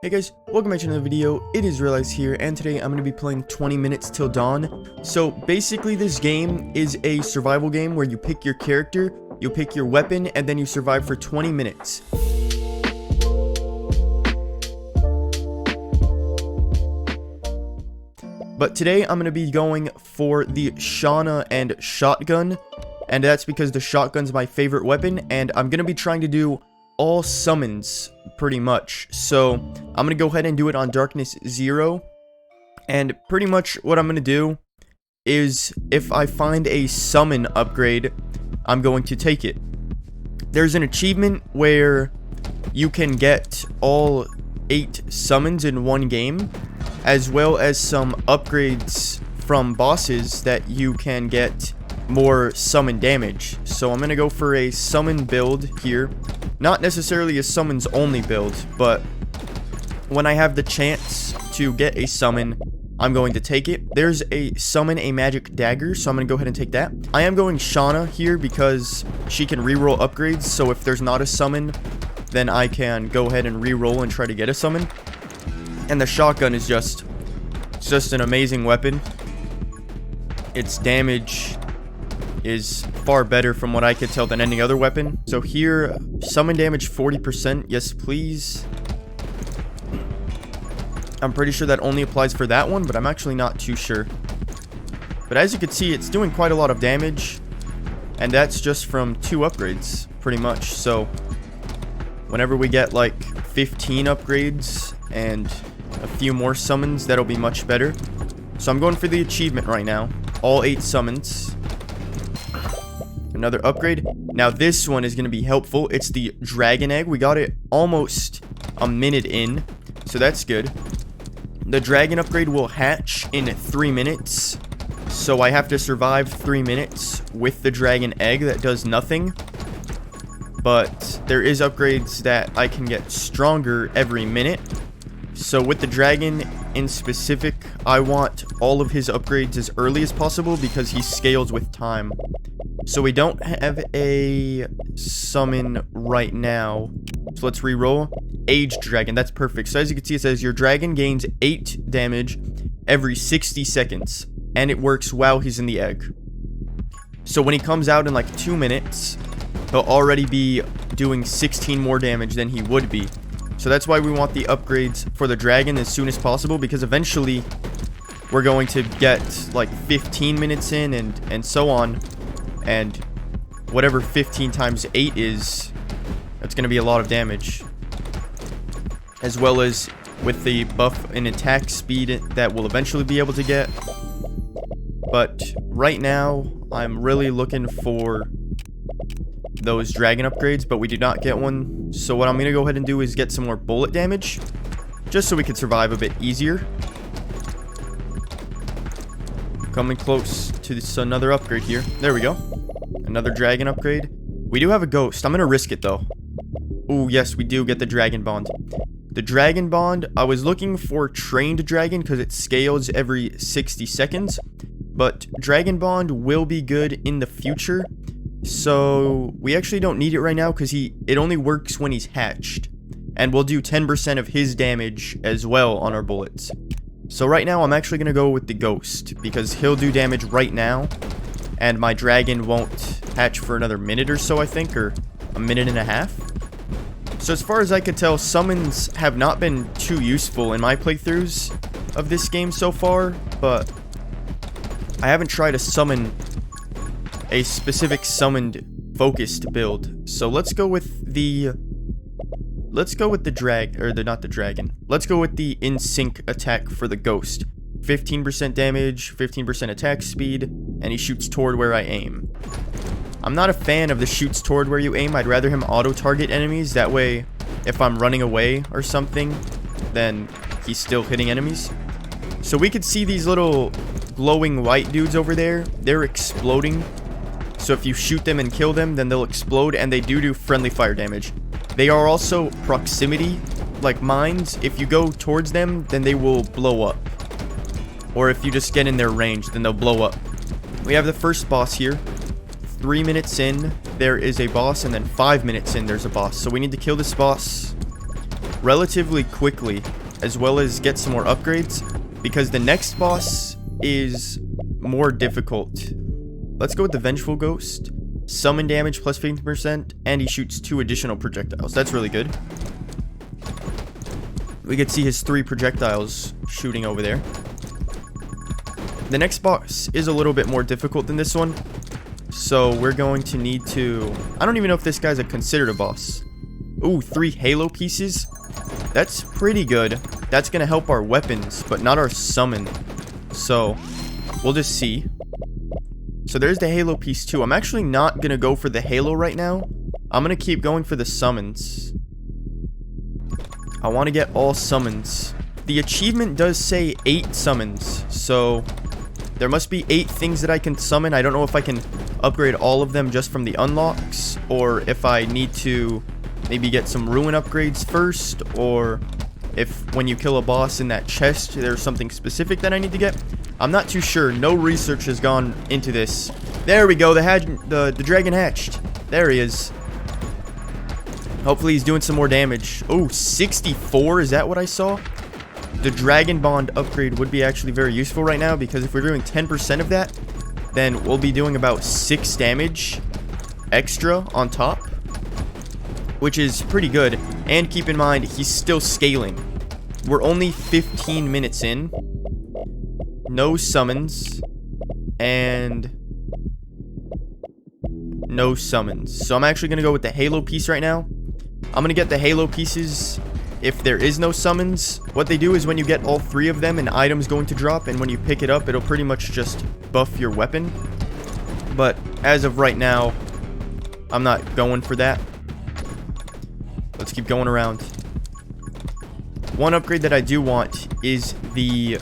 Hey guys, welcome back to another video. It is Reallize here, and today I'm going to be playing 20 minutes till dawn. So basically this game is a survival game where you pick your character, you pick your weapon, and then you survive for 20 minutes. But today I'm going to be going for the Shauna and shotgun, and that's because the shotgun's my favorite weapon, and I'm going to be trying to do all summons pretty much. So I'm gonna go ahead and do it on darkness 0, and pretty much what I'm gonna do is if I find a summon upgrade, I'm going to take it. There's an achievement where you can get all 8 summons in one game, as well as some upgrades from bosses that you can get more summon damage. So I'm gonna go for a summon build here. Not necessarily a summons only build, but when I have the chance to get a summon, I'm going to take it. There's a summon a magic dagger, so I'm going to go ahead and take that. I am going Shauna here because she can reroll upgrades, so if there's not a summon, then I can go ahead and reroll and try to get a summon. And the shotgun is just an amazing weapon. Its damage is far better from what I could tell than any other weapon. So here, summon damage 40%, yes please. I'm pretty sure that only applies for that one, but I'm actually not too sure. But as you can see, it's doing quite a lot of damage, and that's just from 2 upgrades, pretty much. So whenever we get like 15 upgrades and a few more summons, that'll be much better. So I'm going for the achievement right now, all 8 summons. Another upgrade. Now this one is going to be helpful. It's the dragon egg. We got it almost a minute in, so that's good. The dragon upgrade will hatch in 3 minutes, so I have to survive 3 minutes with the dragon egg that does nothing. But there is upgrades that I can get stronger every minute. So with the dragon in specific, I want all of his upgrades as early as possible because he scales with time. So we don't have a summon right now. So let's reroll. Aged dragon, that's perfect. So as you can see, it says your dragon gains 8 damage every 60 seconds. And it works while he's in the egg. So when he comes out in like 2 minutes, he'll already be doing 16 more damage than he would be. So that's why we want the upgrades for the dragon as soon as possible, because eventually we're going to get like 15 minutes in and so on. And whatever 15 times 8 is, that's going to be a lot of damage. As well as with the buff in attack speed that we'll eventually be able to get. But right now, I'm really looking for those dragon upgrades, but we do not get one. So what I'm going to go ahead and do is get some more bullet damage, just so we can survive a bit easier. Coming close to this another upgrade here. There we go. Another dragon upgrade. We do have a ghost. I'm going to risk it though. Oh yes, we do get the dragon bond. The dragon bond, I was looking for trained dragon because it scales every 60 seconds. But dragon bond will be good in the future. So we actually don't need it right now because it only works when he's hatched. And we'll do 10% of his damage as well on our bullets. So right now I'm actually going to go with the ghost because he'll do damage right now. And my dragon won't hatch for another minute or so, I think, or a minute and a half. So as far as I could tell, summons have not been too useful in my playthroughs of this game so far. But I haven't tried to summon a specific summoned focused build. So let's go with the not the dragon. Let's go with the in sync attack for the ghost. 15% damage, 15% attack speed, and he shoots toward where I aim. I'm not a fan of the shoots toward where you aim. I'd rather him auto target enemies. That way, if I'm running away or something, then he's still hitting enemies. So we could see these little glowing white dudes over there. They're exploding. So if you shoot them and kill them, then they'll explode, and they do friendly fire damage. They are also proximity, like mines. If you go towards them, then they will blow up. Or if you just get in their range, then they'll blow up. We have the first boss here. 3 minutes in, there is a boss, and then 5 minutes in, there's a boss. So we need to kill this boss relatively quickly, as well as get some more upgrades, because the next boss is more difficult. Let's go with the Vengeful Ghost. Summon damage plus 50%, and he shoots 2 additional projectiles. That's really good. We could see his 3 projectiles shooting over there. The next boss is a little bit more difficult than this one, so we're going to need to... I don't even know if this guy's considered a boss. Ooh, 3 halo pieces. That's pretty good. That's going to help our weapons, but not our summon. So, we'll just see. So there's the halo piece too. I'm actually not going to go for the halo right now. I'm going to keep going for the summons. I want to get all summons. The achievement does say 8 summons, so there must be 8 things that I can summon. I don't know if I can upgrade all of them just from the unlocks, or if I need to maybe get some ruin upgrades first, or if when you kill a boss in that chest there's something specific that I need to get. I'm not too sure. No research has gone into this. There we go. The dragon hatched. There he is. Hopefully he's doing some more damage. Oh, 64. Is that what I saw? The Dragon Bond upgrade would be actually very useful right now, because if we're doing 10% of that, then we'll be doing about 6 damage extra on top, which is pretty good. And keep in mind, he's still scaling. We're only 15 minutes in. No summons. And no summons. So I'm actually going to go with the halo piece right now. I'm going to get the halo pieces if there is no summons. What they do is when you get all 3 of them, an item's going to drop, and when you pick it up, it'll pretty much just buff your weapon. But as of right now, I'm not going for that. Let's keep going around. One upgrade that I do want is the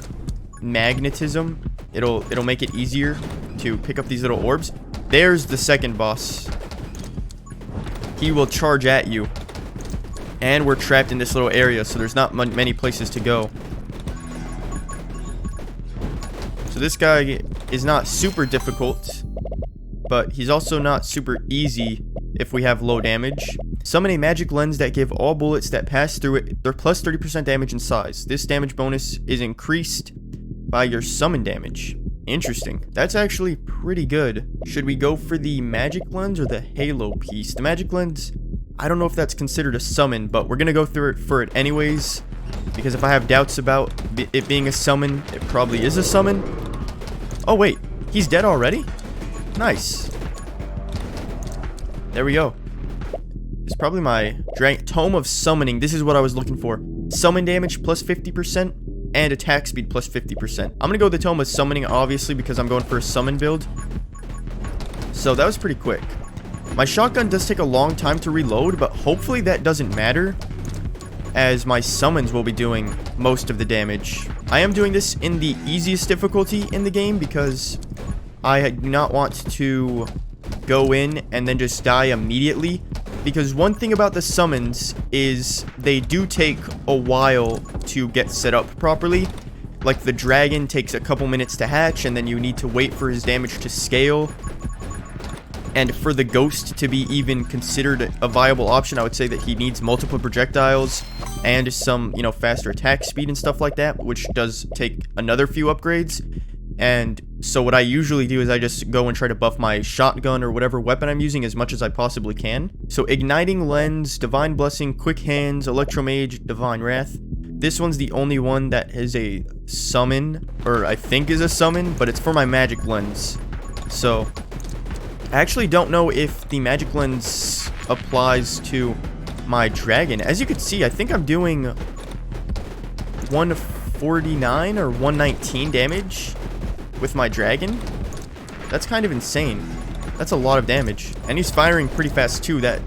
magnetism. It'll make it easier to pick up these little orbs. There's the second boss. He will charge at you. And we're trapped in this little area, so there's not many places to go. So this guy is not super difficult, but he's also not super easy if we have low damage. Summon a magic lens that give all bullets that pass through it their plus 30% damage in size. This damage bonus is increased by your summon damage. Interesting. That's actually pretty good. Should we go for the magic lens or the halo piece? The magic lens, I don't know if that's considered a summon, but we're gonna go through it for it anyways, because if I have doubts about it being a summon, it probably is a summon. Oh wait, he's dead already? Nice. There we go. It's probably my Tome of Summoning. This is what I was looking for. Summon damage plus 50% and attack speed plus 50%. I'm gonna go with the Tome of Summoning, obviously, because I'm going for a summon build. So that was pretty quick. My shotgun does take a long time to reload, but hopefully that doesn't matter, as my summons will be doing most of the damage. I am doing this in the easiest difficulty in the game because I do not want to go in and then just die immediately. Because one thing about the summons is they do take a while to get set up properly. Like the dragon takes a couple minutes to hatch, and then you need to wait for his damage to scale. And for the ghost to be even considered a viable option, I would say that he needs multiple projectiles and some, faster attack speed and stuff like that, which does take another few upgrades. And so what I usually do is I just go and try to buff my shotgun or whatever weapon I'm using as much as I possibly can. So Igniting Lens, Divine Blessing, Quick Hands, Electromage, Divine Wrath. This one's the only one that is a summon, or I think is a summon, but it's for my Magic Lens. So I actually don't know if the Magic Lens applies to my dragon. As you can see, I think I'm doing 149 or 119 damage with my dragon. That's kind of insane. That's a lot of damage. And he's firing pretty fast too. That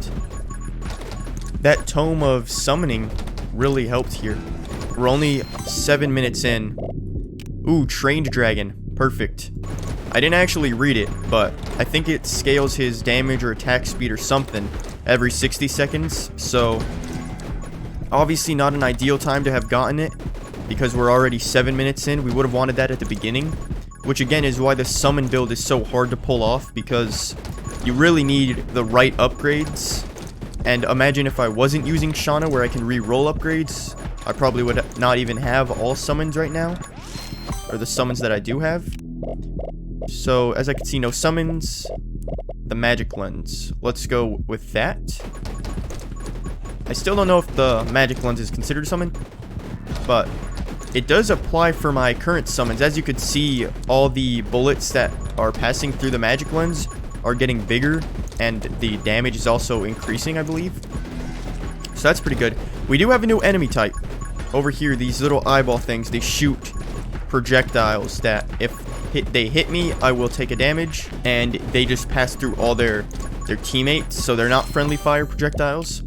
Tome of Summoning really helped here. We're only 7 minutes in. Ooh, Trained Dragon. Perfect. I didn't actually read it, but I think it scales his damage or attack speed or something every 60 seconds. So obviously not an ideal time to have gotten it, because we're already 7 minutes in. We would have wanted that at the beginning, which again is why the summon build is so hard to pull off, because you really need the right upgrades And imagine if I wasn't using Shauna where I can re-roll upgrades, I probably would not even have all summons right now. Or the summons that I do have. So, as I can see, no summons. The magic lens. Let's go with that. I still don't know if the magic lens is considered a summon, but it does apply for my current summons. As you could see, all the bullets that are passing through the magic lens are getting bigger, and the damage is also increasing, I believe. So that's pretty good. We do have a new enemy type. Over here, these little eyeball things, they shoot projectiles that if they hit me, I will take a damage, and they just pass through all their teammates, so they're not friendly fire projectiles.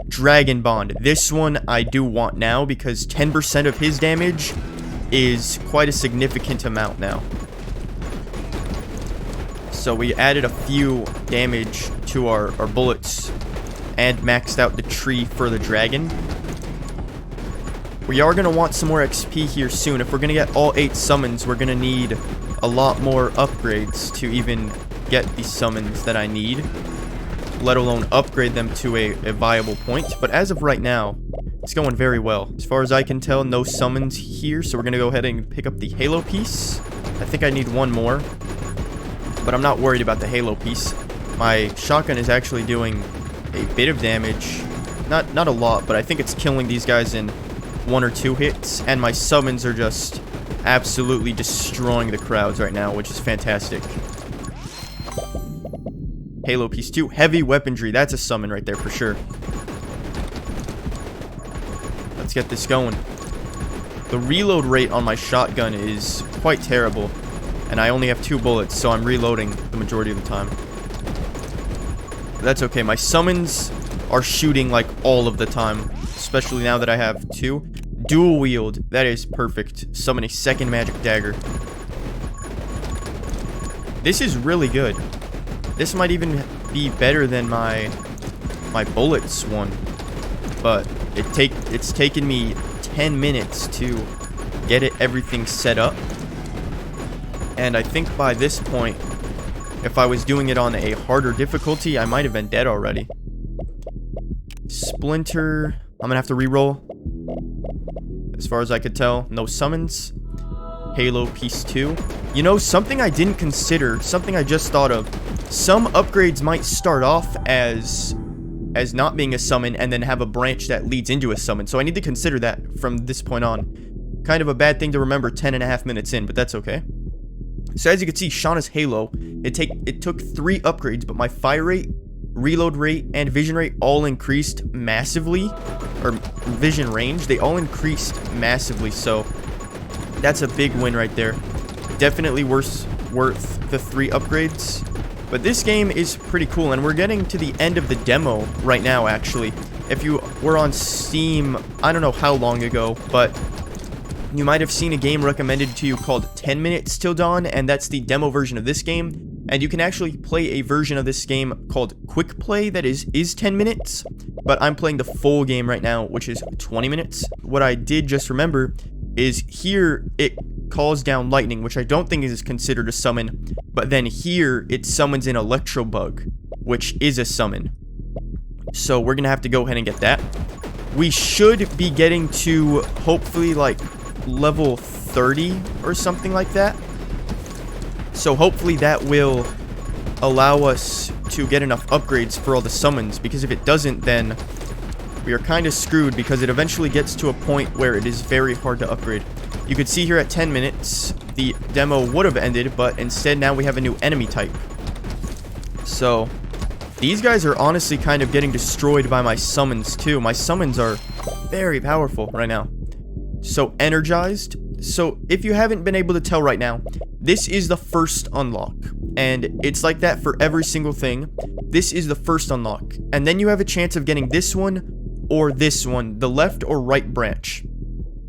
Dragon Bond. This one I do want now because 10% of his damage is quite a significant amount now. So we added a few damage to our bullets and maxed out the tree for the dragon. We are going to want some more XP here soon. If we're going to get all 8 summons, we're going to need a lot more upgrades to even get the summons that I need, let alone upgrade them to a viable point. But as of right now, it's going very well. As far as I can tell, no summons here, so we're going to go ahead and pick up the Halo piece. I think I need one more, but I'm not worried about the Halo piece. My shotgun is actually doing a bit of damage. Not a lot, but I think it's killing these guys in 1 or 2 hits, and my summons are just absolutely destroying the crowds right now, which is fantastic. Halo piece 2, heavy weaponry. That's a summon right there for sure. Let's get this going. The reload rate on my shotgun is quite terrible, and I only have 2 bullets, so I'm reloading the majority of the time. But that's okay. My summons are shooting like all of the time, especially now that I have 2. Dual wield. That is perfect. Summon a second magic dagger. This is really good. This might even be better than my bullets one, but it's taken me 10 minutes to get everything set up, and I think by this point, if I was doing it on a harder difficulty, I might have been dead already. Splinter. I'm gonna have to reroll. As far as I could tell, no summons. Halo piece 2. You know, something I didn't consider, something I just thought of. Some upgrades might start off as not being a summon and then have a branch that leads into a summon. So I need to consider that from this point on. Kind of a bad thing to remember 10.5 minutes in, but that's okay. So as you can see, Shauna's Halo, it took 3 upgrades, but my fire rate, reload rate, and vision rate all increased massively. Or vision range, they all increased massively, so that's a big win right there. Definitely worth the 3 upgrades. But this game is pretty cool, and we're getting to the end of the demo right now, actually. If you were on Steam, I don't know how long ago, but you might have seen a game recommended to you called 10 Minutes Till Dawn, and that's the demo version of this game. And you can actually play a version of this game called Quick Play that is 10 minutes, but I'm playing the full game right now, which is 20 minutes. What I did just remember is here it calls down lightning, which I don't think is considered a summon, but then here it summons an electro bug, which is a summon. So we're gonna have to go ahead and get that. We should be getting to hopefully like level 30 or something like that. So hopefully that will allow us to get enough upgrades for all the summons, because if it doesn't, then we are kind of screwed, because it eventually gets to a point where it is very hard to upgrade. You could see here at 10 minutes, the demo would have ended, but instead now we have a new enemy type. So these guys are honestly kind of getting destroyed by my summons too. My summons are very powerful right now. So energized. So if you haven't been able to tell right now, this is the first unlock, and it's like that for every single thing. This is the first unlock, and then you have a chance of getting this one or this one, the left or right branch.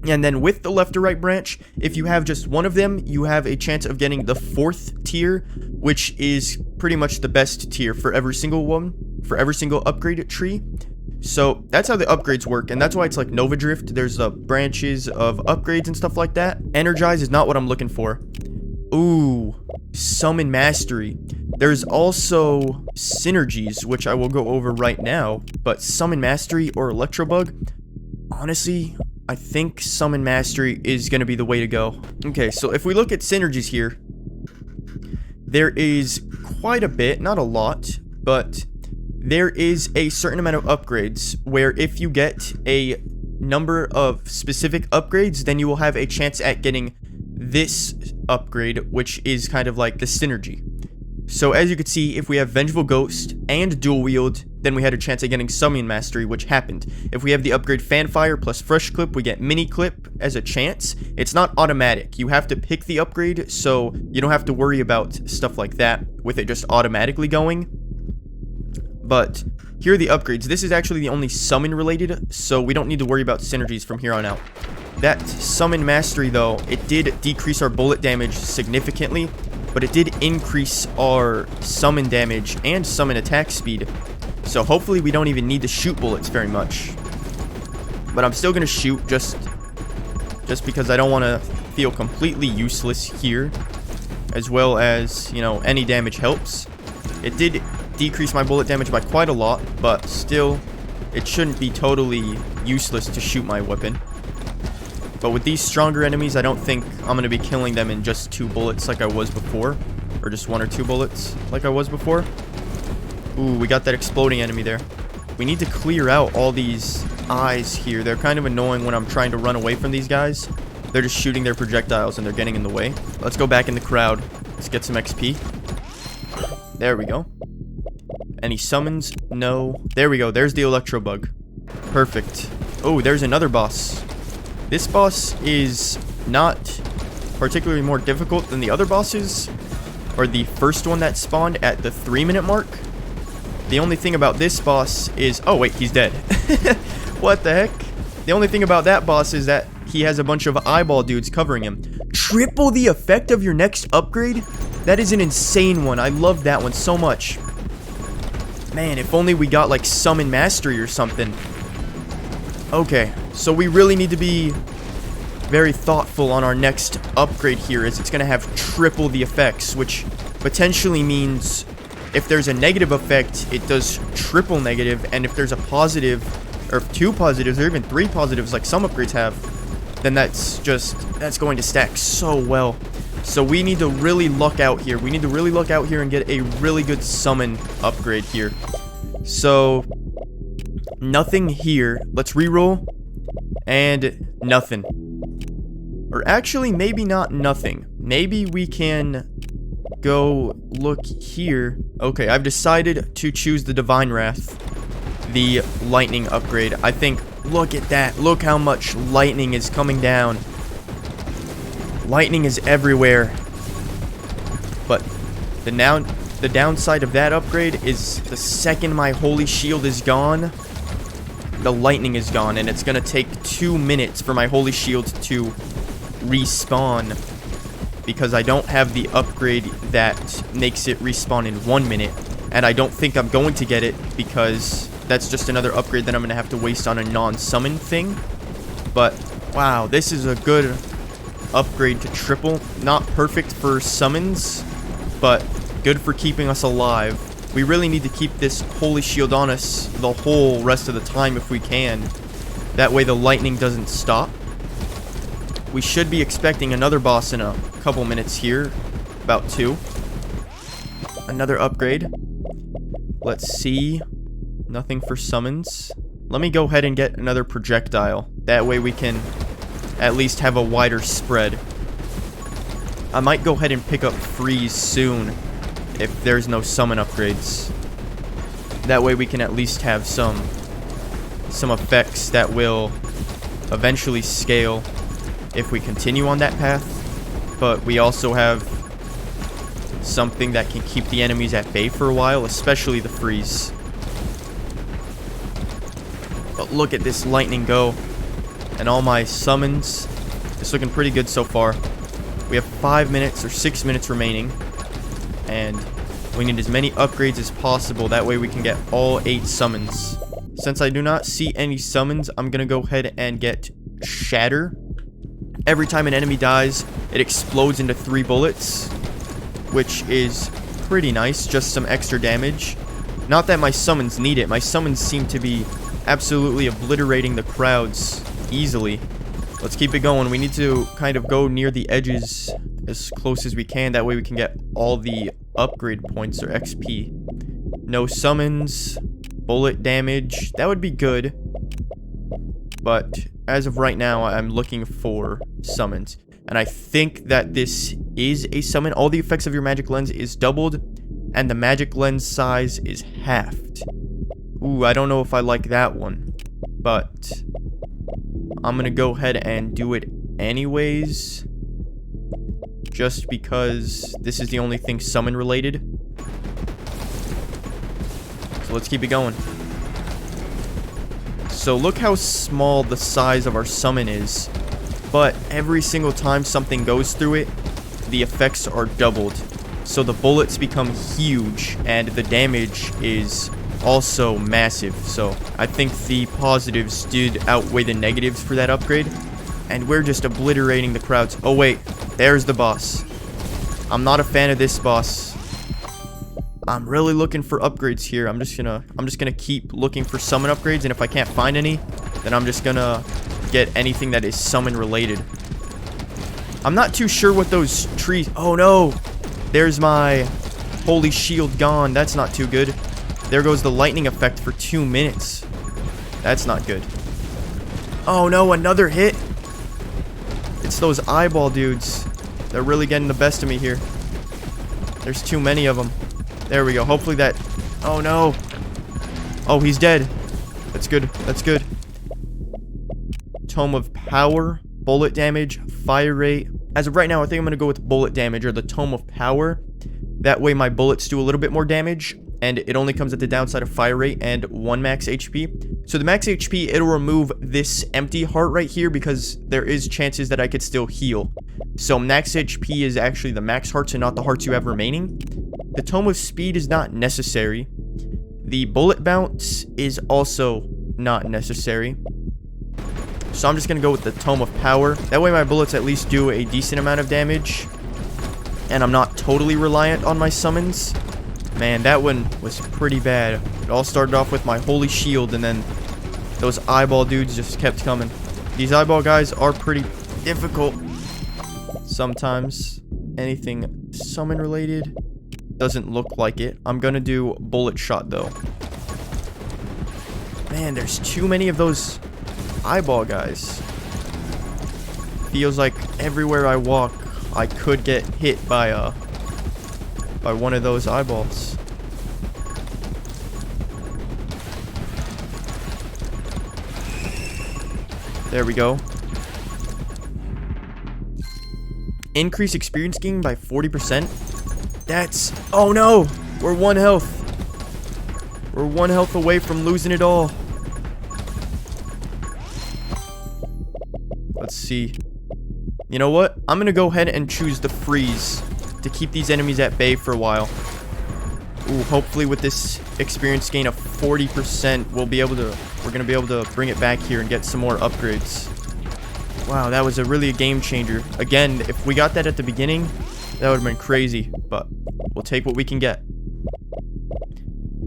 And then with the left or right branch, if you have just one of them, you have a chance of getting the 4th tier, which is pretty much the best tier for every single one, for every single upgrade tree. So that's how the upgrades work, and that's why it's like Nova Drift. There's the branches of upgrades and stuff like that. Energize is not what I'm looking for. Ooh, summon mastery. There's also synergies, which I will go over right now. But summon mastery or electro bug, honestly, I think summon mastery is going to be the way to go. Okay, so if we look at synergies here, there is quite a bit, not a lot, but there is a certain amount of upgrades where if you get a number of specific upgrades, then you will have a chance at getting this upgrade, which is kind of like the synergy. So as you can see, if we have Vengeful Ghost and Dual Wield, then we had a chance at getting Summon Mastery, which happened. If we have the upgrade Fanfire plus Fresh Clip, we get Mini Clip as a chance. It's not automatic. You have to pick the upgrade, so you don't have to worry about stuff like that with it just automatically going. But here are the upgrades. This is actually the only summon related, so we don't need to worry about synergies from here on out. That Summon Mastery, though, it did decrease our bullet damage significantly, but it did increase our summon damage and summon attack speed. So hopefully we don't even need to shoot bullets very much. But I'm still going to shoot just because I don't want to feel completely useless here. As well as, you know, any damage helps. It did decrease my bullet damage by quite a lot, but still, it shouldn't be totally useless to shoot my weapon. But with these stronger enemies, I don't think I'm going to be killing them in just 2 bullets like I was before. Or just 1 or 2 bullets like I was before. Ooh, we got that exploding enemy there. We need to clear out all these eyes here. They're kind of annoying when I'm trying to run away from these guys. They're just shooting their projectiles and they're getting in the way. Let's go back in the crowd. Let's get some XP. There we go. Any summons? No. There we go. There's the Electro Bug. Perfect. Oh, there's another boss. This boss is not particularly more difficult than the other bosses, or the first one that spawned at the 3-minute mark. The only thing about this boss is... Oh, wait, he's dead. What the heck? The only thing about that boss is that he has a bunch of eyeball dudes covering him. Triple the effect of your next upgrade? That is an insane one. I love that one so much. Man, if only we got, like, Summon Mastery or something. Okay, so we really need to be very thoughtful on our next upgrade here, as it's going to have triple the effects, which potentially means if there's a negative effect, it does triple negative, and if there's a positive, or 2 positives, or even 3 positives like some upgrades have, then that's going to stack so well. So we need to really luck out here. We need to really luck out here and get a really good summon upgrade here. So... nothing here. Let's reroll. And nothing. Or actually, maybe not nothing. Maybe we can go look here. Okay, I've decided to choose the Divine Wrath. The lightning upgrade. I think, look at that. Look how much lightning is coming down. Lightning is everywhere. But the downside of that upgrade is the second my holy shield is gone, the lightning is gone, and it's gonna take 2 minutes for my holy shield to respawn, because I don't have the upgrade that makes it respawn in 1 minute, and I don't think I'm going to get it because that's just another upgrade that I'm gonna have to waste on a non-summon thing. But wow, this is a good upgrade to triple. Not perfect for summons, but good for keeping us alive. We really need to keep this holy shield on us the whole rest of the time if we can. That way the lightning doesn't stop. We should be expecting another boss in a couple minutes here. About 2. Another upgrade. Let's see. Nothing for summons. Let me go ahead and get another projectile. That way we can at least have a wider spread. I might go ahead and pick up freeze soon if there's no summon upgrades. That way we can at least have some effects that will eventually scale if we continue on that path. But we also have something that can keep the enemies at bay for a while, especially the freeze. But look at this lightning go. And all my summons. It's looking pretty good so far. We have 5 minutes or 6 minutes remaining. And we need as many upgrades as possible. That way we can get all 8 summons. Since I do not see any summons, I'm going to go ahead and get Shatter. Every time an enemy dies, it explodes into 3 bullets, which is pretty nice. Just some extra damage. Not that my summons need it. My summons seem to be absolutely obliterating the crowds easily. Let's keep it going. We need to kind of go near the edges as close as we can. That way we can get all the upgrade points or XP. No summons. Bullet damage. That would be good. But as of right now, I'm looking for summons. And I think that this is a summon. All the effects of your magic lens is doubled. And the magic lens size is halved. Ooh, I don't know if I like that one. But I'm going to go ahead and do it anyways. Just because this is the only thing summon related. So let's keep it going. So look how small the size of our summon is. But every single time something goes through it, the effects are doubled. So the bullets become huge and the damage is also massive. So I think the positives did outweigh the negatives for that upgrade. And we're just obliterating the crowds. Oh wait, there's the boss. I'm not a fan of this boss. I'm really looking for upgrades here. I'm just gonna keep looking for summon upgrades, and if I can't find any, then I'm just gonna get anything that is summon related. I'm not too sure what those trees. Oh no! There's my holy shield gone. That's not too good. There goes the lightning effect for 2 minutes. That's not good. Oh no, another hit. It's those eyeball dudes. They're really getting the best of me here. There's too many of them. There we go. Hopefully that... Oh no. Oh, he's dead. That's good. That's good. Tome of Power. Bullet damage. Fire rate. As of right now, I think I'm going to go with bullet damage or the Tome of Power. That way my bullets do a little bit more damage. And it only comes at the downside of fire rate and 1 max HP. So the max HP, it'll remove this empty heart right here because there is chances that I could still heal. So max HP is actually the max hearts and not the hearts you have remaining. The Tome of Speed is not necessary. The bullet bounce is also not necessary. So I'm just going to go with the Tome of Power. That way my bullets at least do a decent amount of damage. And I'm not totally reliant on my summons. Man, that one was pretty bad. It all started off with my holy shield, and then those eyeball dudes just kept coming. These eyeball guys are pretty difficult. Sometimes anything summon related doesn't look like it. I'm gonna do bullet shot though. Man, there's too many of those eyeball guys. Feels like everywhere I walk, I could get hit by one of those eyeballs. There we go. Increase experience gain by 40%. That's... Oh no! We're 1 health. We're 1 health away from losing it all. Let's see. You know what? I'm gonna go ahead and choose the freeze to keep these enemies at bay for a while. Ooh, hopefully with this experience gain of 40%, we're gonna be able to bring it back here and get some more upgrades. Wow, that was really a game changer. Again, if we got that at the beginning, that would have been crazy, but we'll take what we can get.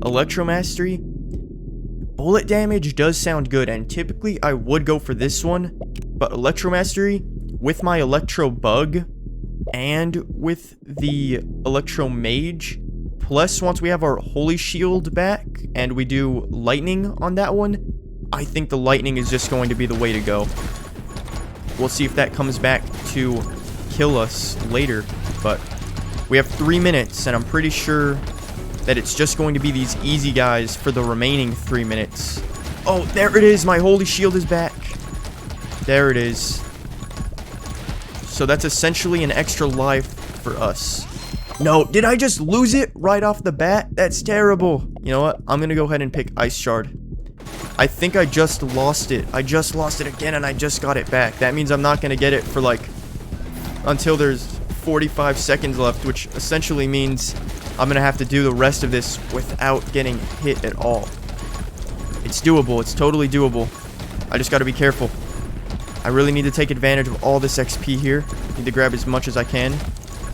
Electro Mastery. Bullet damage does sound good, and typically I would go for this one, but Electro Mastery, with my Electro Bug, and with the Electro Mage, plus once we have our Holy Shield back, and we do Lightning on that one, I think the Lightning is just going to be the way to go. We'll see if that comes back to kill us later, but we have 3 minutes, and I'm pretty sure that it's just going to be these easy guys for the remaining 3 minutes. Oh, there it is! My Holy Shield is back! There it is. So that's essentially an extra life for us. No, did I just lose it right off the bat? That's terrible. You know what? I'm gonna go ahead and pick Ice Shard. I think I just lost it. I just lost it again, and I just got it back. That means I'm not gonna get it for, like, until there's 45 seconds left, which essentially means I'm gonna have to do the rest of this without getting hit at all. It's doable. It's totally doable. I just gotta be careful. I really need to take advantage of all this XP here. Need to grab as much as I can.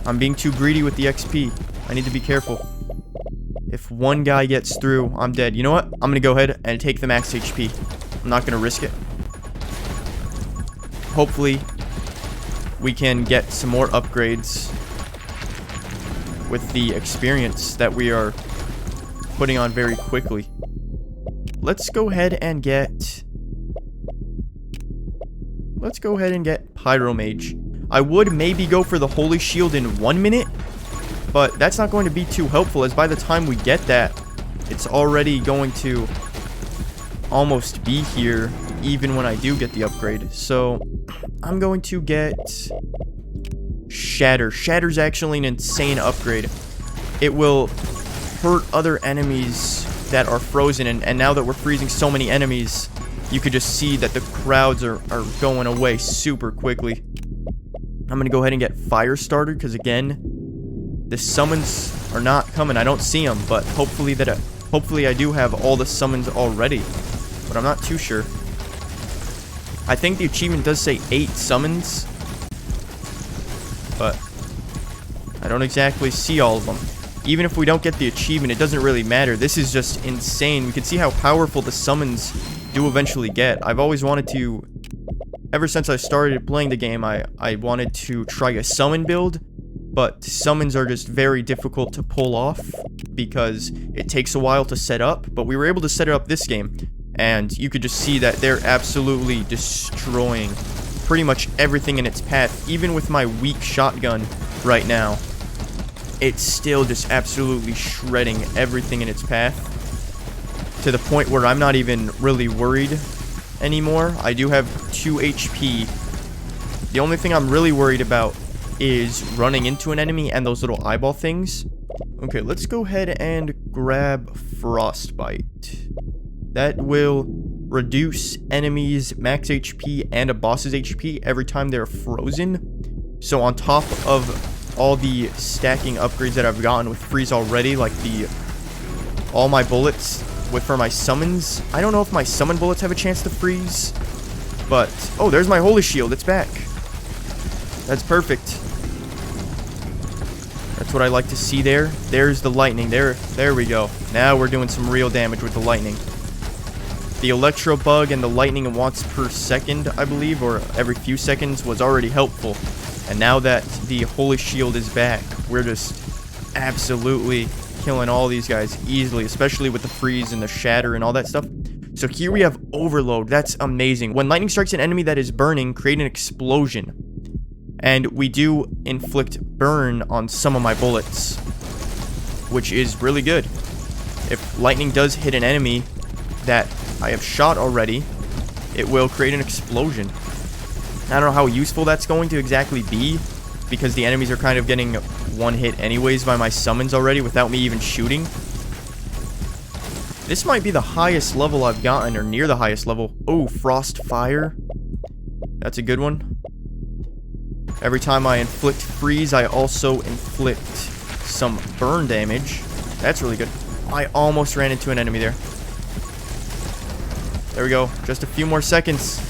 I'm being too greedy with the XP. I need to be careful. If one guy gets through, I'm dead. You know what? I'm going to go ahead and take the max HP. I'm not going to risk it. Hopefully, we can get some more upgrades with the experience that we are putting on very quickly. Let's go ahead and get... Pyromage. I would maybe go for the Holy Shield in 1 minute, but that's not going to be too helpful, as by the time we get that, it's already going to almost be here, even when I do get the upgrade. So, I'm going to get Shatter. Shatter's actually an insane upgrade. It will hurt other enemies that are frozen, and now that we're freezing so many enemies, you could just see that the crowds are going away super quickly. I'm gonna go ahead and get Fire Starter, because again, the summons are not coming. I don't see them, but hopefully I do have all the summons already, but I'm not too sure. I think the achievement does say 8 summons, but I don't exactly see all of them. Even if we don't get the achievement, it doesn't really matter. This is just insane. We can see how powerful the summons do eventually get. I've always wanted to, ever since I started playing the game, I wanted to try a summon build, but summons are just very difficult to pull off because it takes a while to set up, but we were able to set it up this game, and you could just see that they're absolutely destroying pretty much everything in its path. Even with my weak shotgun right now, it's still just absolutely shredding everything in its path, to the point where I'm not even really worried anymore. I do have 2 HP. The only thing I'm really worried about is running into an enemy and those little eyeball things. Okay, let's go ahead and grab Frostbite. That will reduce enemies' max HP and a boss's HP every time they're frozen. So on top of all the stacking upgrades that I've gotten with freeze already, like all my bullets for my summons. I don't know if my summon bullets have a chance to freeze, but oh, there's my Holy Shield. It's back. That's perfect. That's what I like to see there. There's the lightning. There we go. Now we're doing some real damage with the lightning. The electro bug and the lightning once per second, I believe, or every few seconds, was already helpful. And now that the Holy Shield is back, we're just absolutely killing all these guys easily, especially with the freeze and the shatter and all that stuff. So here we have Overload. That's amazing. When lightning strikes an enemy that is burning, create an explosion. And we do inflict burn on some of my bullets, which is really good. If lightning does hit an enemy that I have shot already, it will create an explosion. I don't know how useful that's going to exactly be, because the enemies are kind of getting one hit anyways by my summons already without me even shooting. This might be the highest level I've gotten, or near the highest level. Oh, Frost Fire. That's a good one. Every time I inflict freeze, I also inflict some burn damage. That's really good. I almost ran into an enemy there. There we go. Just a few more seconds.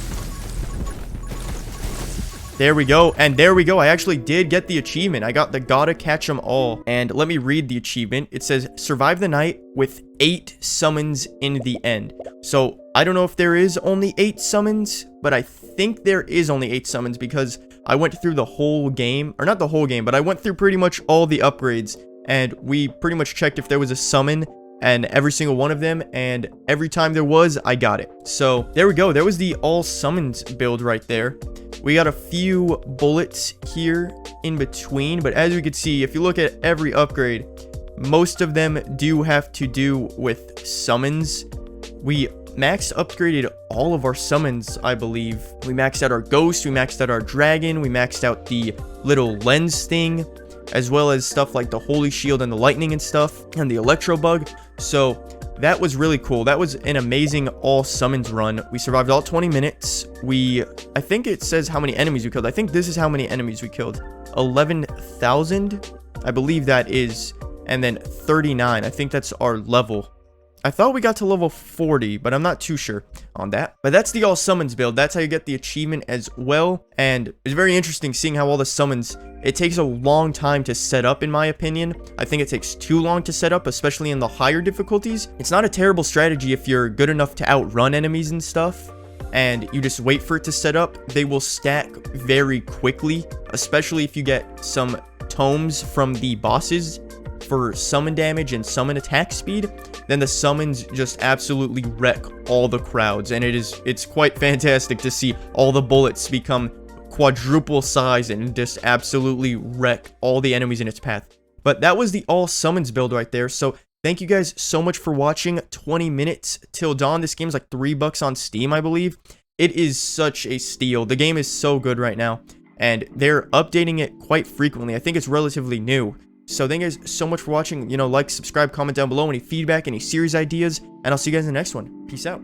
There we go, and there we go. I actually did get the achievement. I got the Gotta Catch 'em All. And let me read the achievement. It says, survive the night with 8 summons in the end. So, I don't know if there is only 8 summons, but I think there is only 8 summons, because I went through the whole game, or not the whole game, but I went through pretty much all the upgrades, and we pretty much checked if there was a summon, and every single one of them, and every time there was, I got it. So, there we go. There was the all summons build right there. We got a few bullets here in between, but as you can see, if you look at every upgrade, most of them do have to do with summons. We max upgraded all of our summons, I believe. We maxed out our ghost, we maxed out our dragon, we maxed out the little lens thing, as well as stuff like the Holy Shield and the lightning and stuff, and the electro bug. So that was really cool. That was an amazing all summons run. We survived all 20 minutes. I think it says how many enemies we killed. I think this is how many enemies we killed. 11,000, I believe that is, and then 39. I think that's our level. I thought we got to level 40, but I'm not too sure on that. But that's the all summons build. That's how you get the achievement as well. And it's very interesting seeing how all the summons, it takes a long time to set up, in my opinion. I think it takes too long to set up, especially in the higher difficulties. It's not a terrible strategy if you're good enough to outrun enemies and stuff, and you just wait for it to set up. They will stack very quickly, especially if you get some tomes from the bosses for summon damage and summon attack speed. Then the summons just absolutely wreck all the crowds, and it's quite fantastic to see all the bullets become quadruple size and just absolutely wreck all the enemies in its path. But that was the all summons build right there. So thank you guys so much for watching. 20 minutes till dawn. This game's like $3 on Steam, I believe. It is such a steal. The game is so good right now, and they're updating it quite frequently. I think it's relatively new. So thank you guys so much for watching. You know, like, subscribe, comment down below any feedback, any series ideas, and I'll see you guys in the next one. Peace out.